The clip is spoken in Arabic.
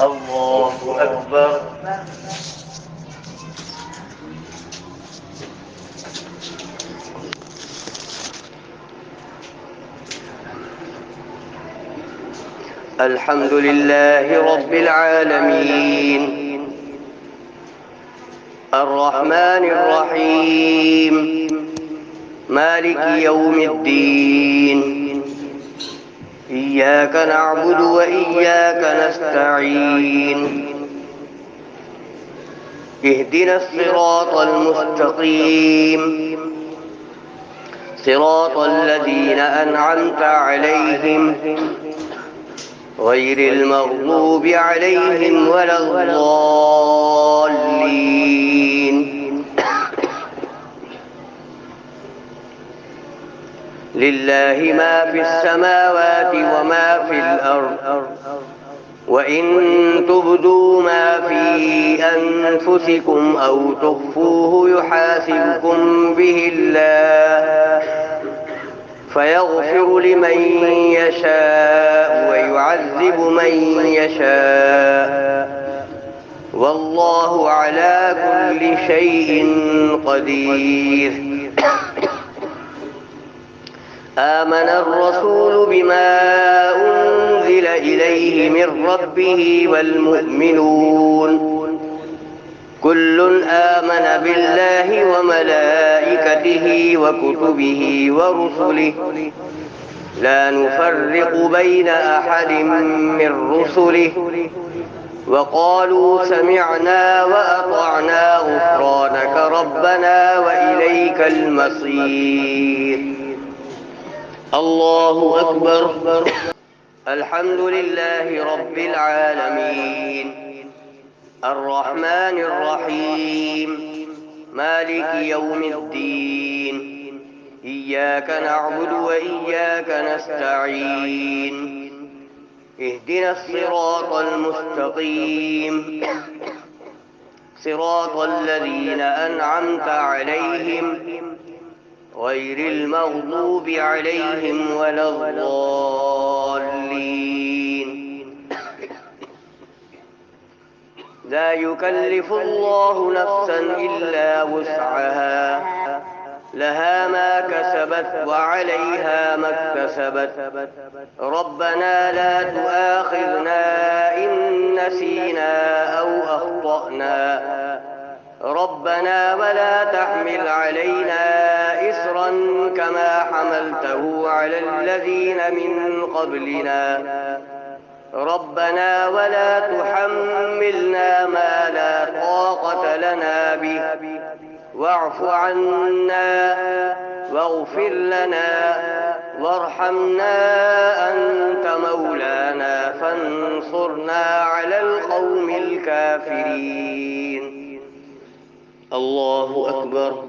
الله أكبر. الحمد لله رب العالمين، الرحمن الرحيم، مالك يوم الدين. إياك نعبد وإياك نستعين. اهدنا الصراط المستقيم، صراط الذين أنعمت عليهم غير المغضوب عليهم ولا الضالين. لله ما في السماوات وما في الأرض، وإن تبدوا ما في أنفسكم أو تخفوه يحاسبكم به الله، فيغفر لمن يشاء ويعذب من يشاء، والله على كل شيء قدير. آمن الرسول بما أنزل إليه من ربه والمؤمنون كل آمن بالله وملائكته وكتبه ورسله لا نفرق بين أحد من رسله، وقالوا سمعنا وأطعنا غفرانك ربنا وإليك المصير. الله أكبر. الحمد لله رب العالمين، الرحمن الرحيم، مالك يوم الدين. إياك نعبد وإياك نستعين. اهدنا الصراط المستقيم، صراط الذين أنعمت عليهم غير المغضوب عليهم ولا الضالين. لا يكلف الله نفسا إلا وسعها، لها ما كسبت وعليها ما اكتسبت. ربنا لا تؤاخذنا إن نسينا أو أخطأنا، ربنا ولا تحمل علينا إصرا كما حملته على الذين من قبلنا، ربنا ولا تحملنا ما لا طاقة لنا به، واعف عنا واغفر لنا وارحمنا، أنت مولانا فانصرنا على القوم الكافرين. الله أكبر.